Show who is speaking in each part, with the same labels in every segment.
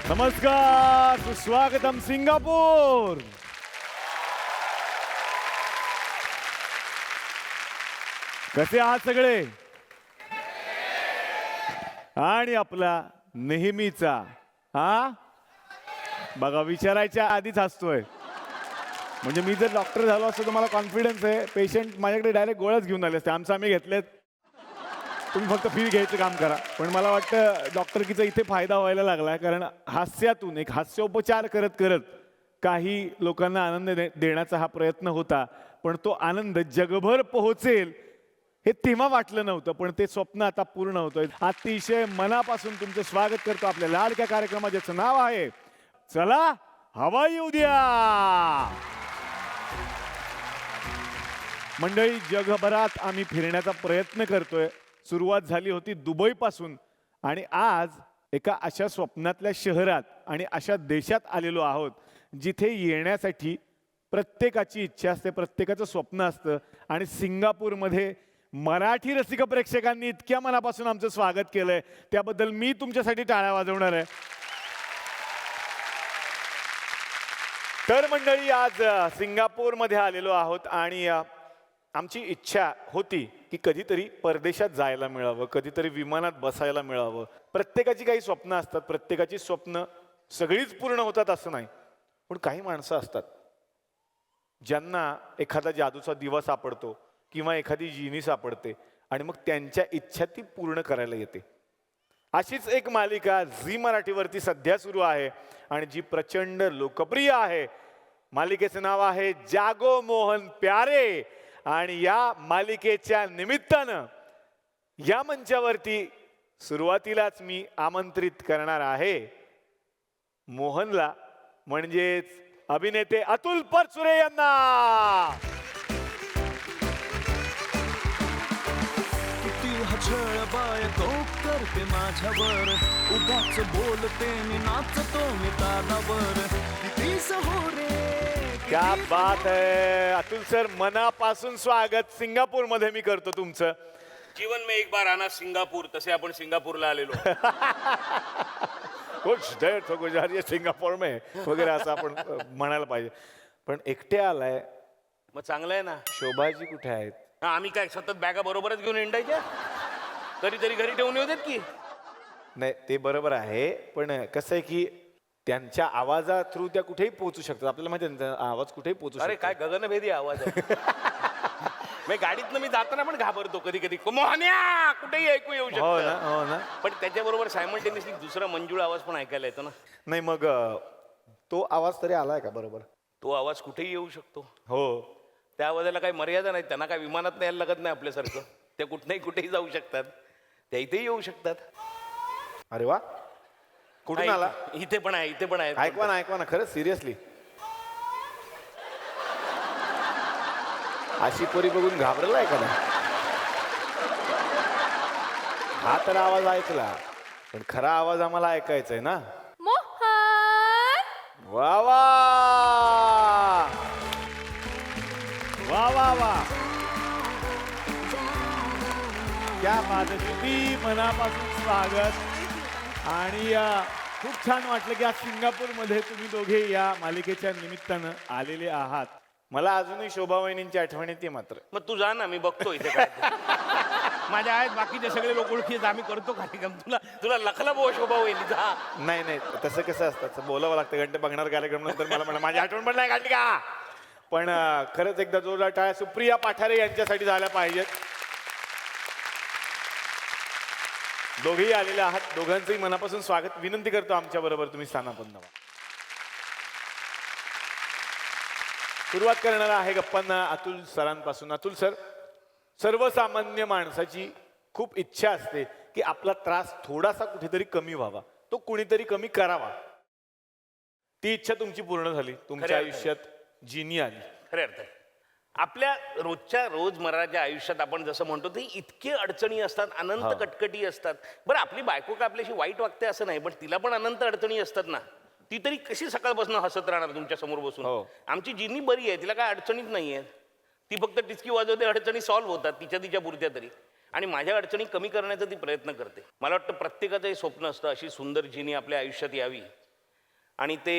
Speaker 1: नमस्कार, सुस्वागतम सिंगापूर. कसे आहात सगळे? आणि आपला नेहमीचा बघा विचारायच्या आधीच हसतोय. म्हणजे मी जर डॉक्टर झालो असतो तर मला कॉन्फिडन्स आहे, पेशंट माझ्याकडे डायरेक्ट गोळ्याच घेऊन आले असते. आमचं आम्ही घेतलेत, तुम्ही फक्त फी घ्यायचं काम करा. पण मला वाटतं डॉक्टरकीचा इथे फायदा व्हायला लागला, कारण हास्यातून एक हास्योपचार करत करत काही लोकांना आनंद देण्याचा हा प्रयत्न होता. पण तो आनंद जगभर पोहोचेल हे तेव्हा वाटलं नव्हतं, पण ते स्वप्न आता पूर्ण होतंय. अतिशय मनापासून तुमचं स्वागत करतो आपल्या लाडक्या कार्यक्रमात, ज्याचं नाव आहे चला हवा येऊ द्या. मंडळी, जगभरात आम्ही फिरण्याचा प्रयत्न करतोय. सुरुवात झाली होती दुबईपासून आणि आज एका अशा स्वप्नातल्या शहरात आणि अशा देशात आलेलो आहोत जिथे येण्यासाठी प्रत्येकाची इच्छा असते, प्रत्येकाचं स्वप्न असतं. आणि सिंगापूरमध्ये मराठी रसिक प्रेक्षकांनी इतक्या मनापासून आमचं स्वागत केलंय, त्याबद्दल मी तुमच्यासाठी टाळ्या वाजवणार आहे. तर मंडळी, आज सिंगापूरमध्ये आलेलो आहोत आणि आमची इच्छा होती की कधीतरी परदेशात जायला मिळावं, कधीतरी विमानात बसायला मिळावं. प्रत्येकाची काही स्वप्न असतात, प्रत्येकाची स्वप्न सगळीच पूर्ण होतात असं नाही. पण काही माणसं असतात ज्यांना एखादा जादूचा दिवा सापडतो किंवा एखादी जिनी सापडते आणि मग त्यांच्या इच्छा ती पूर्ण करायला येते. अशीच एक मालिका झी मराठीवरती सध्या सुरू आहे आणि जी प्रचंड लोकप्रिय आहे. मालिकेचं नाव आहे जागो मोहन प्यारे. आणि या मालिकेच्या निमित्तानं या मंचावरती सुरुवातीलाच मी आमंत्रित करणार आहे मोहनला, म्हणजेच अभिनेते अतुल परचुरे यांना.
Speaker 2: किती हछळ बायको करते माझ्यावर, उगाच बोलते मी नाचतो मी तालावर. किती सहोरे,
Speaker 1: क्या बात है अतुल सर, मनापासून स्वागत सिंगापूरमध्ये मी करतो तुमचं.
Speaker 3: जीवन में एक बार आना सिंगापूर, तसे आपण सिंगापूरला आलेलो.
Speaker 1: कुछ देर तो गुजारिए सिंगापूर में वगैरे असं आपण म्हणायला पाहिजे. पण एकटे आलाय,
Speaker 3: मग चांगलं आहे ना.
Speaker 1: शोभाजी कुठे आहेत?
Speaker 3: आम्ही काय सतत बॅगा बरोबरच घेऊन हिंडायच्या? कधीतरी घरी ठेवून येऊ देत की.
Speaker 1: नाही ते बरोबर आहे, पण कसं आहे की त्यांच्या आवाजा थ्रू त्या कुठेही पोहोचू शकतात. आपल्याला माहिती आहे त्यांचा आवाज कुठेही पोहोचू
Speaker 3: अरे
Speaker 1: शकतो.
Speaker 3: काय गगनभेदी आवाज आहे. मी गाडीतनं मी जाताना पण घाबरतो कधी कधी, मोहन्या कुठेही ऐकू येऊ
Speaker 1: हो ना,
Speaker 3: शकतो.
Speaker 1: हो ना.
Speaker 3: पण त्याच्याबरोबर सायमल्टेनियसली दुसरा मंजूळ आवाज पण ऐकायला येतो ना.
Speaker 1: नाही मग तो आवाज तरी आलाय का बरोबर?
Speaker 3: तो आवाज कुठेही येऊ शकतो.
Speaker 1: हो.
Speaker 3: त्या आवाजाला काही मर्यादा नाही. त्यांना काय विमानात यायला लागत नाही आपल्यासारखं. ते कुठेही कुठेही जाऊ शकतात, त्या इथेही येऊ शकतात.
Speaker 1: अरे वा, कुठून आला?
Speaker 3: इथे पण आहे, इथे पण आहे.
Speaker 1: ऐकवा ना खरंच सिरियसली. अशी पोरी बघून घाबरलाय का नाही? हा तर आवाज ऐकला, पण खरा आवाज आम्हाला ऐकायचा आहे ना.
Speaker 4: मोहन,
Speaker 1: वा वा वा वा वा, क्या बात है. किती मनापासून स्वागत. आणि खूप छान वाटलं की आज सिंगापूरमध्ये तुम्ही दोघे या मालिकेच्या निमित्तानं आलेले आहात. मला अजूनही शोभा वहिनींची आठवण येते मात्र.
Speaker 3: मग तू जा ना, मी बघतो इथे काय ते. माझ्या आहेत बाकीचे सगळे लोक ओळखी आहेत, आम्ही करतो कार्यक्रम. तुला तुला लखला बो शोभा होईल. जा.
Speaker 1: नाही तसं कसं असतं, बोलावं लागतं. घंटे बघणार कार्यक्रम नंतर मला म्हणा माझी आठवण पण नाही काढली का. पण खरंच एकदा जोरदार टाळ्या सुप्रिया पाठारे यांच्यासाठी झाल्या पाहिजेत. दोघेही आलेले आहात, दोघांचंही मनापासून स्वागत. विनंती करतो आमच्या बरोबर तुम्ही स्थानापन्न व्हा. सुरुवात करणार आहे गप्पांना अतुल सरांपासून. अतुल सर, सर्वसामान्य माणसाची खूप इच्छा असते की आपला त्रास थोडासा कुठेतरी कमी व्हावा, तो कुणीतरी कमी करावा. ती इच्छा तुमची पूर्ण झाली, तुमच्या आयुष्यात जिनी आली.
Speaker 3: खरे अर्थ आपल्या रोजच्या रोजमर्राच्या आयुष्यात आपण जसं म्हणतो ते इतके अडचणी असतात, अनंत कटकटी असतात. बरं, आपली बायको का आपल्याशी वाईट वागते असं नाही, पण तिला पण अनंत अडचणी असतात ना. ती तरी कशी सकाळपासून हसत राहणार तुमच्या समोर बसून? आमची जिनी बरी आहे, तिला काय अडचणीच नाहीये. ती फक्त टिचकी वाजवते, अडचणी सॉल्व्ह होतात तिच्या पुरत्या तरी. आणि माझ्या अडचणी कमी करण्याचा ती प्रयत्न करते. मला वाटतं प्रत्येकाचं हे स्वप्न असतं अशी सुंदर जिनी आपल्या आयुष्यात यावी. आणि ते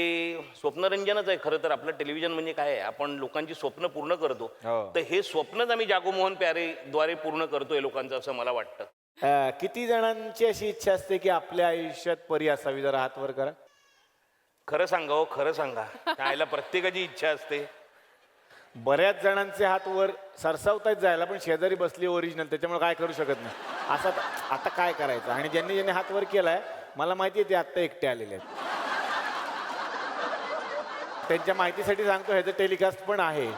Speaker 3: स्वप्नरंजनच आहे खरं तर. आपलं टेलिव्हिजन म्हणजे काय आहे, आपण लोकांची स्वप्न पूर्ण करतो.
Speaker 1: हो.
Speaker 3: तर हे स्वप्नच आम्ही जागो मोहन प्यारेद्वारे पूर्ण करतोय लोकांचं, असं मला वाटतं.
Speaker 1: किती जणांची अशी इच्छा असते की आपल्या आयुष्यात परी असावी? जरा हात वर करा.
Speaker 3: खरं सांगा हो, खरं सांगा. त्याला प्रत्येकाची इच्छा असते.
Speaker 1: बऱ्याच जणांचे हात वर सरसावतायत जायला, पण शेजारी बसली ओरिजिनल, त्याच्यामुळे काय करू शकत नाही. असं आता काय करायचं? आणि ज्यांनी ज्यांनी हात वर केलाय, मला माहिती आहे ते आत्ता एकटे आलेले आहेत. त्यांच्या माहितीसाठी सांगतो, ह्याचं टेलिकास्ट पण आहे.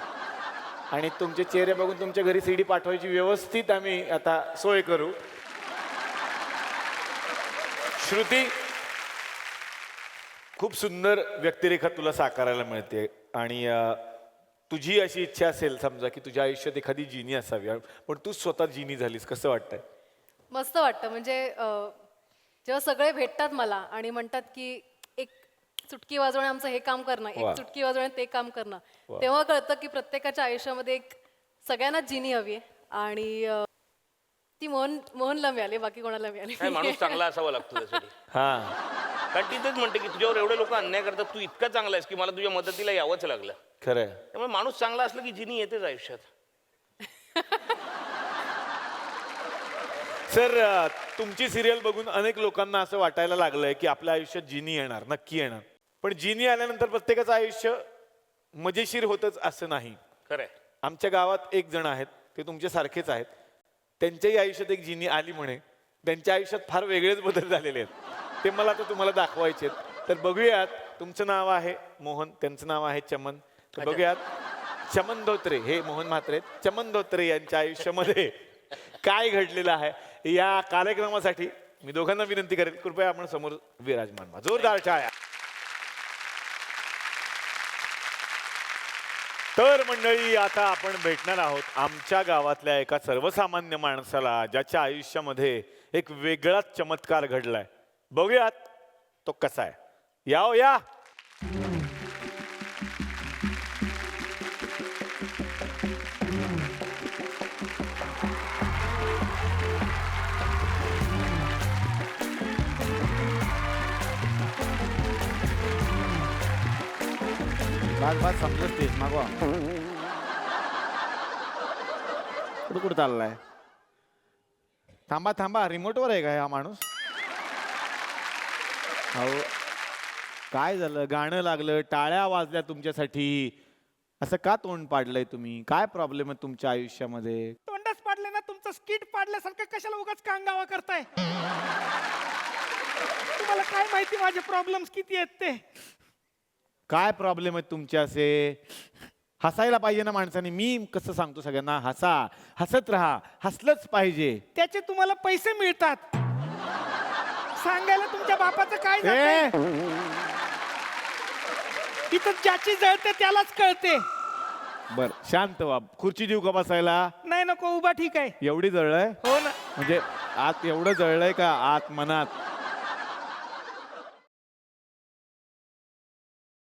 Speaker 1: आणि तुमचे चेहरे बघून तुमच्या घरी सीडी पाठवायची व्यवस्थित आम्ही आता सोय करू. श्रुती, खूप सुंदर व्यक्तिरेखा तुला साकारायला मिळते. आणि तुझी अशी इच्छा असेल समजा की तुझ्या आयुष्यात एखादी जिनी असावी, पण तू स्वतः जिनी झालीस, कसं वाटतंय?
Speaker 4: मस्त वाटतं. म्हणजे जेव्हा सगळे भेटतात मला आणि म्हणतात की एक चुटकी वाजवणे आमचं हे काम करणं,
Speaker 1: वा.
Speaker 4: एक चुटकी वाजवणे ते काम करणं, तेव्हा कळतं की प्रत्येकाच्या आयुष्यामध्ये एक सगळ्यांनाच जिनी हवी आहे. आणि ती मोहनला मिळाली, बाकी कोणाला मिळाली
Speaker 3: काय माणूस चांगला असावा लागतो त्यासाठी.
Speaker 1: हा,
Speaker 3: कारण ती तेच म्हणते की तुझ्यावर एवढे लोक अन्याय करतात, तू इतका चांगला आहेस की मला तुझ्या मदतीला यावंच लागलं.
Speaker 1: खरंय.
Speaker 3: त्यामुळे माणूस चांगला असला की जिनी येतेच आयुष्यात.
Speaker 1: सर, तुमची सिरियल बघून अनेक लोकांना असं वाटायला लागलंय की आपल्या आयुष्यात जिनी येणार, नक्की येणार. पण जिनी आल्यानंतर प्रत्येकाचं आयुष्य मजेशीर होतच असं नाही.
Speaker 3: खरंय.
Speaker 1: आमच्या गावात एक जण आहेत, ते तुमच्या सारखेच आहेत. त्यांच्याही आयुष्यात एक जिनी आली म्हणे. त्यांच्या आयुष्यात फार वेगळेच बदल झालेले आहेत. ते मला आता तुम्हाला दाखवायचे आहेत. तर बघूयात. तुमचं नाव आहे मोहन, त्यांचं नाव आहे चमन. तर बघूयात चमन धोत्रे, हे मोहन म्हात्रे, चमन धोत्रे यांच्या आयुष्यामध्ये काय घडलेलं आहे. या कार्यक्रमासाठी मी दोघांना विनंती करेन, कृपया आपण समोर विराजमान व्हा. जोरदार टाळ्या. तर मंडळी, आता आपण भेटणार आहोत आमच्या गावातल्या एका सर्वसामान्य माणसाला, ज्याच्या आयुष्यामध्ये एक वेगळाच चमत्कार घडलाय. बघूयात तो कसा आहे. या हो, या.
Speaker 5: बस समजलं स्टेज मागवा. कुठं चाललाय?
Speaker 1: थांबा थांबा, रिमोटवर आहे का हा माणूस?
Speaker 5: अहो काय झालं? गाणं लागलं, टाळ्या वाजल्या तुमच्यासाठी. असं का तोंड पाडलंय तुम्ही? काय प्रॉब्लेम आहे तुमच्या आयुष्यामध्ये?
Speaker 6: तोंडच पाडले ना, तुमचं स्किट पाडल्यासारखं कशाला उगाच कांगावा करताय? तुम्हाला काय माहिती माझे प्रॉब्लेम्स किती आहेत ते?
Speaker 5: काय प्रॉब्लेम आहेत तुमचे असे? हसायला पाहिजे ना माणसाने. मी कसं सांगतो सगळ्यांना, हसा, हसत राहा, हसलंच पाहिजे.
Speaker 6: त्याचे तुम्हाला पैसे मिळतात. सांगायला तुमच्या बापाचं काय जातंय?
Speaker 5: ए,
Speaker 6: इथं ज्याची जळते त्यालाच कळते.
Speaker 5: बर शांत व्हा. खुर्ची देऊ का बसायला?
Speaker 6: नाही नको, उभा ठीक आहे.
Speaker 5: एवढी जळलंय
Speaker 6: हो ना.
Speaker 5: म्हणजे आत एवढं जळलंय का आत मनात?